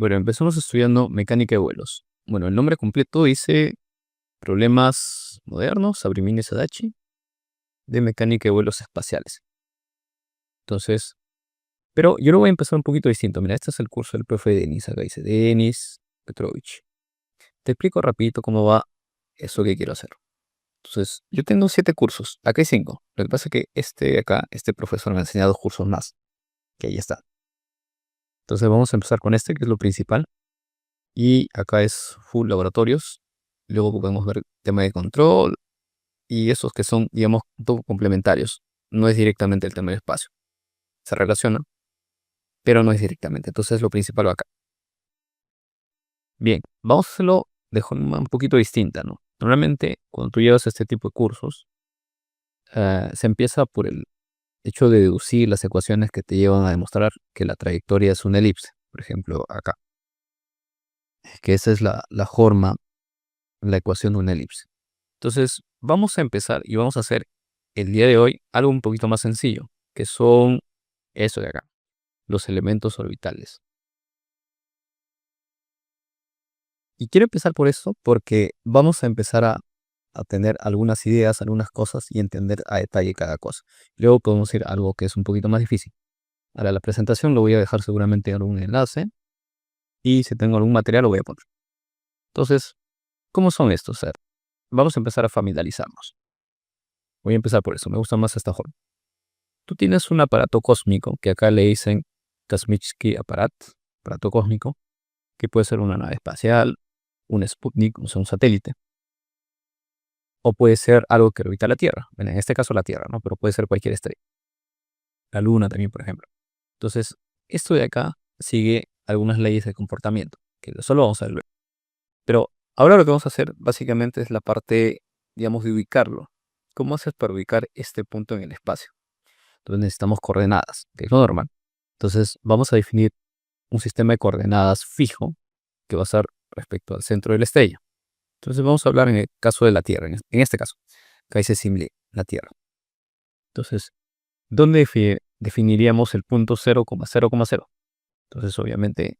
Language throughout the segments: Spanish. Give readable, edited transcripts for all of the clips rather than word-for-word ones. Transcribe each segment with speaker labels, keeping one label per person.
Speaker 1: Bueno, empezamos estudiando mecánica de vuelos. Bueno, el nombre completo dice Problemas modernos, Sabrimini Sadachi, de mecánica de vuelos espaciales. Entonces, pero yo lo voy a empezar un poquito distinto. Mira, este es el curso del profe Denis. Acá dice Denis Petrovich. Te explico rapidito cómo va eso que quiero hacer. Entonces, yo tengo 7 cursos. Acá hay 5. Lo que pasa es que este profesor me ha enseñado 2 cursos más. Que ahí está. Entonces vamos a empezar con este, que es lo principal. Y acá es full laboratorios. Luego podemos ver tema de control y esos que son, digamos, un poco complementarios. No es directamente el tema del espacio. Se relaciona, pero no es directamente. Entonces lo principal va acá. Bien, vamos a hacerlo de forma un poquito distinta, ¿no? Normalmente, cuando tú llevas este tipo de cursos, se empieza por el hecho de deducir las ecuaciones que te llevan a demostrar que la trayectoria es una elipse. Por ejemplo, acá. Que esa es la forma, la ecuación de una elipse. Entonces, vamos a empezar y vamos a hacer el día de hoy algo un poquito más sencillo, que son eso de acá, los elementos orbitales. Y quiero empezar por eso porque vamos a empezar a tener algunas ideas, algunas cosas y entender a detalle cada cosa. Luego podemos ir a algo que es un poquito más difícil. Ahora la presentación lo voy a dejar seguramente en algún enlace y si tengo algún material lo voy a poner. Entonces, ¿cómo son estos? A ver, vamos a empezar a familiarizarnos. Voy a empezar por eso, me gusta más esta forma. Tú tienes un aparato cósmico que acá le dicen Kosmitsky aparato cósmico, que puede ser una nave espacial, un Sputnik, o sea, un satélite, o puede ser algo que orbita la Tierra. Bueno, en este caso la Tierra, ¿no? Pero puede ser cualquier estrella. La Luna también, por ejemplo. Entonces, esto de acá sigue algunas leyes de comportamiento, que solo vamos a ver luego. Pero ahora lo que vamos a hacer básicamente es la parte, digamos, de ubicarlo. ¿Cómo haces para ubicar este punto en el espacio? Entonces necesitamos coordenadas, que es lo normal. Entonces vamos a definir un sistema de coordenadas fijo que va a ser respecto al centro de la estrella. Entonces vamos a hablar en el caso de la Tierra, en este caso. Acá dice simple, la Tierra. Entonces, ¿dónde definiríamos el punto 0,0,0? Entonces, obviamente,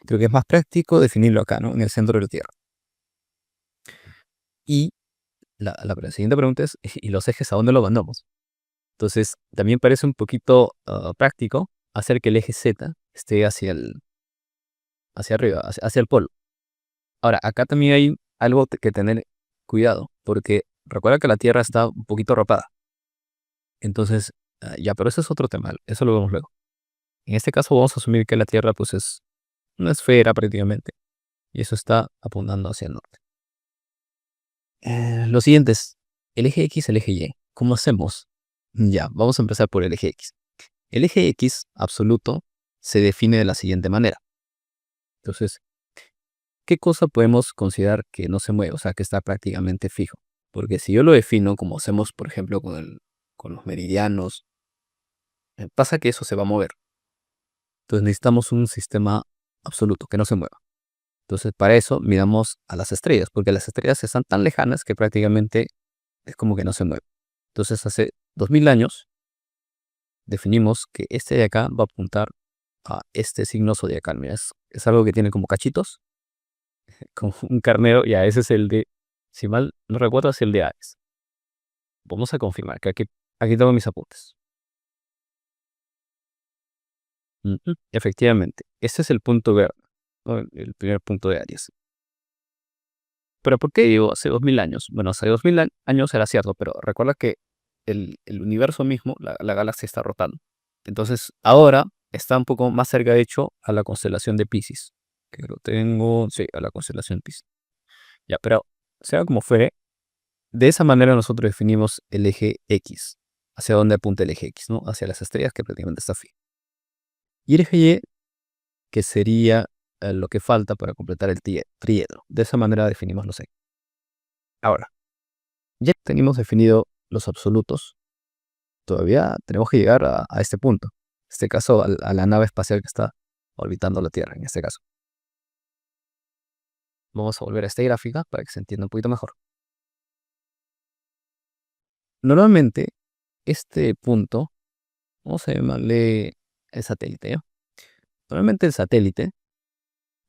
Speaker 1: creo que es más práctico definirlo acá, ¿no? En el centro de la Tierra. Y la siguiente pregunta es, ¿y los ejes a dónde los mandamos? Entonces, también parece un poquito práctico hacer que el eje Z esté hacia arriba, hacia el polo. Ahora, acá también hay algo que tener cuidado, porque recuerda que la Tierra está un poquito rapada. Entonces, ya, pero ese es otro tema, eso lo vemos luego. En este caso vamos a asumir que la Tierra pues es una esfera prácticamente, y eso está apuntando hacia el norte. Lo siguiente es el eje X, el eje Y. ¿Cómo hacemos? Ya, vamos a empezar por el eje X. El eje X absoluto se define de la siguiente manera. Entonces, ¿qué cosa podemos considerar que no se mueve? O sea, que está prácticamente fijo. Porque si yo lo defino como hacemos, por ejemplo, con los meridianos, pasa que eso se va a mover. Entonces necesitamos un sistema absoluto, que no se mueva. Entonces para eso miramos a las estrellas, porque las estrellas están tan lejanas que prácticamente es como que no se mueven. Entonces hace 2000 años definimos que este de acá va a apuntar a este signo zodiacal. Mira, es algo que tiene como cachitos, como un carnero, y a ese es el de, si mal no recuerdo, es el de Aries. Vamos a confirmar que aquí tengo mis apuntes. Efectivamente, este es el punto verde, ¿no? El primer punto de Aries. Pero ¿por qué digo hace 2000 años? Bueno, hace 2000 años era cierto, pero recuerda que el universo mismo, la galaxia está rotando. Entonces, ahora está un poco más cerca, de hecho, a la constelación de Piscis. Que lo tengo, sí, a la constelación de Piscis. Ya, pero sea como fuere, de esa manera nosotros definimos el eje X. Hacia dónde apunta el eje X, ¿no? Hacia las estrellas, que prácticamente está fijo. Y el eje Y, que sería lo que falta para completar el triedro. De esa manera definimos los ejes. Ahora, ya tenemos definido los absolutos. Todavía tenemos que llegar a este punto. En este caso, a la nave espacial que está orbitando la Tierra, en este caso. Vamos a volver a esta gráfica para que se entienda un poquito mejor. Normalmente, este punto, vamos a llamarle el satélite, ¿ya? Normalmente el satélite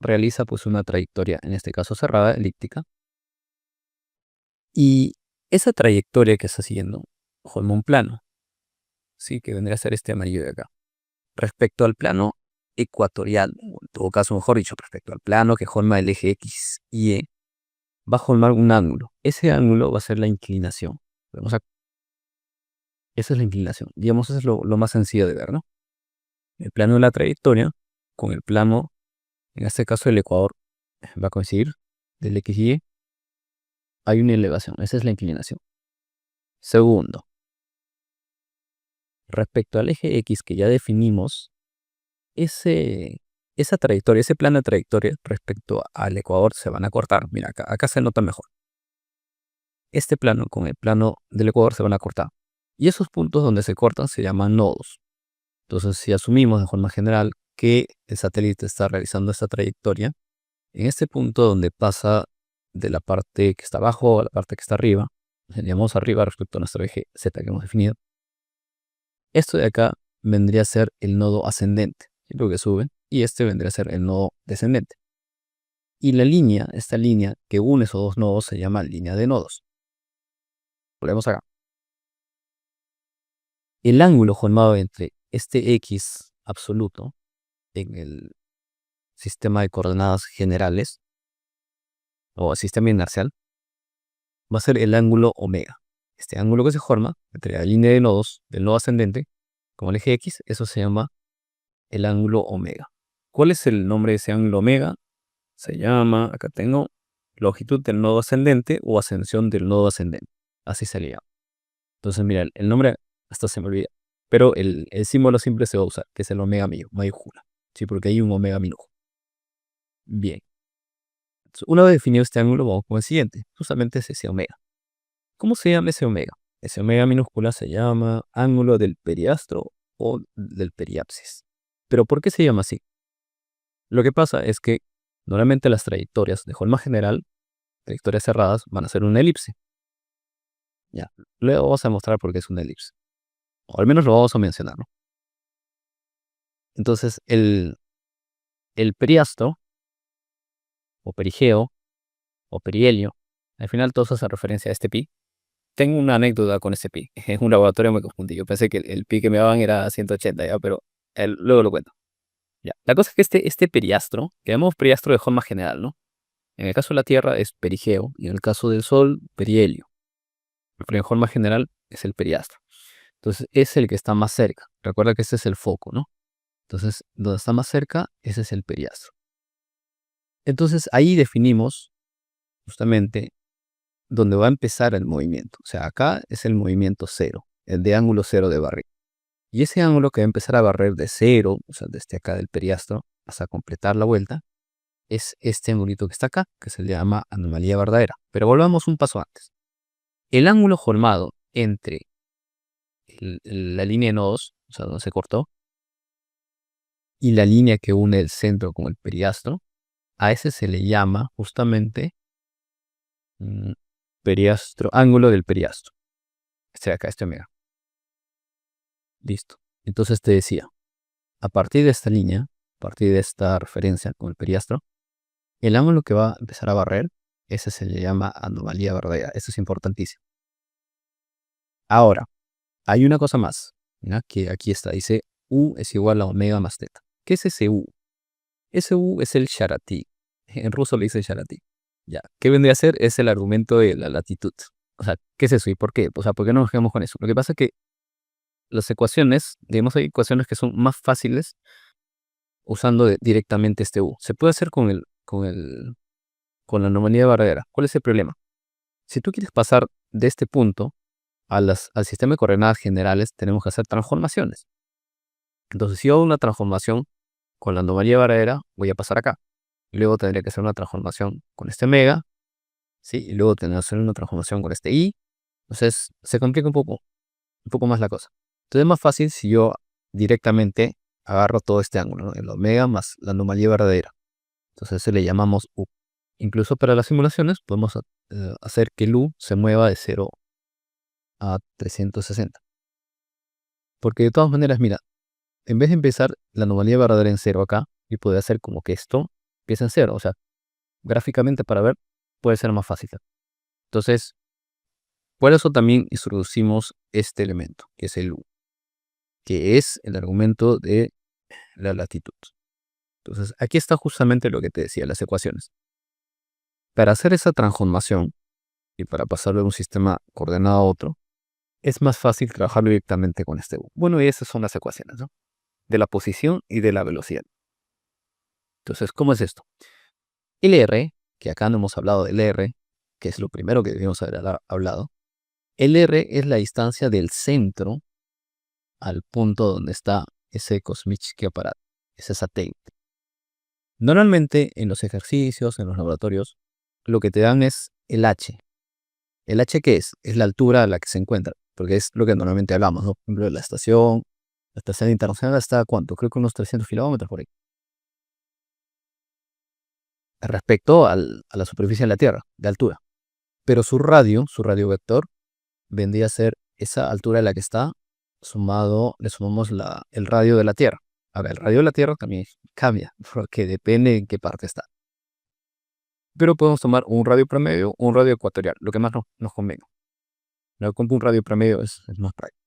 Speaker 1: realiza pues una trayectoria, en este caso cerrada, elíptica, y esa trayectoria que está siguiendo forma un plano, ¿sí? Que vendría a ser este amarillo de acá. Respecto al plano ecuatorial, o en todo caso, mejor dicho, respecto al plano que forma el eje X y Y, va a formar un ángulo. Ese ángulo va a ser la inclinación. Esa es la inclinación. Digamos, eso es lo más sencillo de ver, ¿no? El plano de la trayectoria con el plano, en este caso el ecuador, va a coincidir del X y Y. Hay una elevación. Esa es la inclinación. Segundo, respecto al eje X que ya definimos, esa trayectoria, ese plano de trayectoria respecto al ecuador se van a cortar. Mira, acá se nota mejor. Este plano con el plano del ecuador se van a cortar. Y esos puntos donde se cortan se llaman nodos. Entonces, si asumimos de forma general que el satélite está realizando esta trayectoria, en este punto donde pasa de la parte que está abajo a la parte que está arriba, llamamos arriba respecto a nuestro eje Z que hemos definido, esto de acá vendría a ser el nodo ascendente, lo que sube, y este vendría a ser el nodo descendente. Y la línea, esta línea que une esos dos nodos se llama línea de nodos. Volvemos acá. El ángulo formado entre este X absoluto en el sistema de coordenadas generales o sistema inercial va a ser el ángulo omega. Este ángulo que se forma entre la línea de nodos del nodo ascendente con el eje X, eso se llama el ángulo omega. ¿Cuál es el nombre de ese ángulo omega? Se llama, acá tengo, longitud del nodo ascendente o ascensión del nodo ascendente. Así se le llama. Entonces, mira, el nombre hasta se me olvida. Pero el símbolo siempre se va a usar, que es el omega mayúscula. Sí, porque hay un omega minúscula. Bien. Entonces, una vez definido este ángulo, vamos con el siguiente. Justamente es ese omega. ¿Cómo se llama ese omega? Ese omega minúscula se llama ángulo del periastro o del periapsis. ¿Pero por qué se llama así? Lo que pasa es que normalmente las trayectorias, de forma general, trayectorias cerradas, van a ser una elipse. Ya, luego vamos a mostrar por qué es una elipse. O al menos lo vamos a mencionar, ¿no? Entonces, el periastro, o perigeo, o perihelio, al final todo eso hace referencia a este pi. Tengo una anécdota con este pi. En un laboratorio me confundí. Yo pensé que el pi que me daban era 180, ya, pero luego lo cuento. Ya. La cosa es que este periastro, que llamamos periastro de forma general, ¿no? En el caso de la Tierra es perigeo y en el caso del Sol, perihelio. Pero en forma general es el periastro. Entonces es el que está más cerca. Recuerda que este es el foco, ¿no? Entonces, donde está más cerca, ese es el periastro. Entonces ahí definimos justamente donde va a empezar el movimiento. O sea, acá es el movimiento cero, el de ángulo cero de barrer. Y ese ángulo que va a empezar a barrer de cero, o sea, desde acá del periastro, hasta completar la vuelta, es este angulito que está acá, que se le llama anomalía verdadera. Pero volvamos un paso antes. El ángulo formado entre la línea de nodos, o sea, donde se cortó, y la línea que une el centro con el periastro, a ese se le llama justamente ángulo del periastro. Este de acá, este omega. Listo. Entonces te decía, a partir de esta línea, a partir de esta referencia con el periastro, el ángulo que va a empezar a barrer, ese se le llama anomalía verdadera. Eso es importantísimo. Ahora, hay una cosa más, ¿ya? Que aquí está, dice U es igual a omega más teta. ¿Qué es ese U? Ese U es el Sharati. En ruso le dice Sharati. Ya. ¿Qué vendría a ser? Es el argumento de la latitud. O sea, ¿qué es eso y por qué? O sea, ¿por qué no nos quedamos con eso? Lo que pasa es que las ecuaciones, digamos, hay ecuaciones que son más fáciles usando directamente este U. Se puede hacer con la anomalía verdadera. ¿Cuál es el problema? Si tú quieres pasar de este punto al sistema de coordenadas generales, tenemos que hacer transformaciones. Entonces, si yo hago una transformación con la anomalía verdadera, voy a pasar acá. Y luego tendría que hacer una transformación con este omega, ¿sí? Y luego tendría que hacer una transformación con este i. Entonces, se complica un poco más la cosa. Entonces, es más fácil si yo directamente agarro todo este ángulo, ¿no? El omega más la anomalía verdadera. Entonces, se le llamamos u. Incluso para las simulaciones podemos hacer que el u se mueva de 0 a 360. Porque de todas maneras, mira, en vez de empezar la anomalía verdadera en 0 acá, y poder hacer como que esto, empieza en 0. O sea, gráficamente para ver puede ser más fácil. Entonces, por eso también introducimos este elemento, que es el U, que es el argumento de la latitud. Entonces, aquí está justamente lo que te decía, las ecuaciones. Para hacer esa transformación y para pasarlo de un sistema coordenado a otro, es más fácil trabajar directamente con este U. Bueno, y esas son las ecuaciones, ¿no? De la posición y de la velocidad. Entonces, ¿cómo es esto? El R, que acá no hemos hablado del R, que es lo primero que debimos haber hablado. El R es la distancia del centro al punto donde está ese kosmический aparato, ese satélite. Normalmente en los ejercicios, en los laboratorios, lo que te dan es el H. ¿El H qué es? Es la altura a la que se encuentra, porque es lo que normalmente hablamos, ¿no? Por ejemplo, la estación internacional está ¿a cuánto? Creo que unos 300 kilómetros por ahí. Respecto a la superficie de la Tierra, de altura. Pero su radio vector, vendría a ser esa altura a la que está, le sumamos el radio de la Tierra. A ver, el radio de la Tierra también cambia, porque depende en qué parte está. Pero podemos tomar un radio promedio, un radio ecuatorial, lo que más nos convenga. Un radio promedio es más práctico.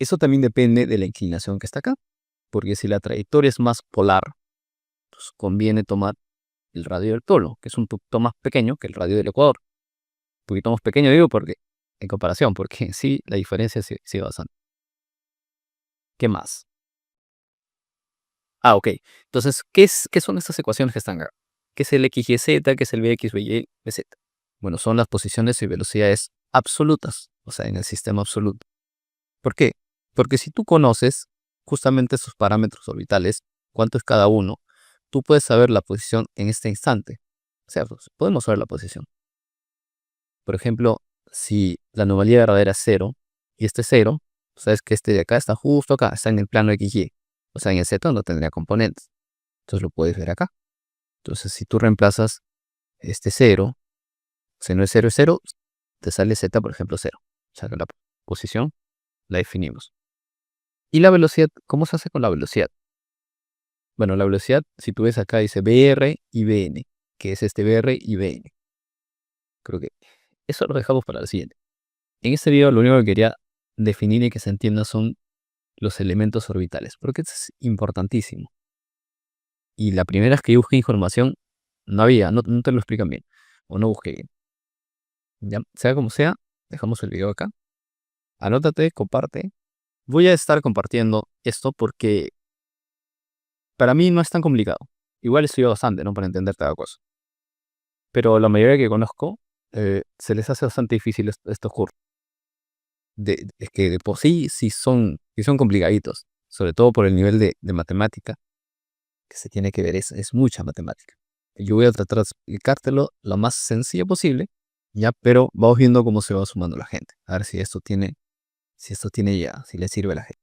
Speaker 1: Eso también depende de la inclinación que está acá, porque si la trayectoria es más polar, pues conviene tomar el radio del polo, que es un poquito más pequeño que el radio del Ecuador. Un poquito más pequeño digo porque en comparación, porque en sí la diferencia sigue bastante. ¿Qué más? Ok. Entonces, ¿qué son estas ecuaciones que están acá? ¿Qué es el x, y, z? ¿Qué es el bx, y, z? Bueno, son las posiciones y velocidades absolutas, o sea, en el sistema absoluto. ¿Por qué? Porque si tú conoces justamente esos parámetros orbitales, cuánto es cada uno, tú puedes saber la posición en este instante. ¿Cierto? Podemos saber la posición. Por ejemplo, si la anomalía verdadera es 0 y este es 0, sabes que este de acá está justo acá, está en el plano XY. O sea, en el Z no tendría componentes. Entonces lo puedes ver acá. Entonces, si tú reemplazas este 0, si no es 0 es 0, te sale Z, por ejemplo, 0. O sea, que la posición la definimos. ¿Y la velocidad? ¿Cómo se hace con la velocidad? Bueno, la velocidad, si tú ves acá, dice BR y BN, que es este BR y BN. Creo que eso lo dejamos para el siguiente. En este video lo único que quería definir y que se entienda son los elementos orbitales, porque esto es importantísimo. Y la primera vez que yo busqué información, no te lo explican bien, o no busqué bien. Ya, sea como sea, dejamos el video acá. Anótate, comparte. Voy a estar compartiendo esto porque para mí no es tan complicado. Igual estudio bastante, ¿no? Para entender cada cosa. Pero la mayoría que conozco, se les hace bastante difícil estos cursos. Es que de por sí son complicaditos, sobre todo por el nivel de matemática que se tiene que ver, es mucha matemática. Yo voy a tratar de explicártelo lo más sencillo posible, ya, pero vamos viendo cómo se va sumando la gente, a ver si esto tiene ya, si le sirve a la gente.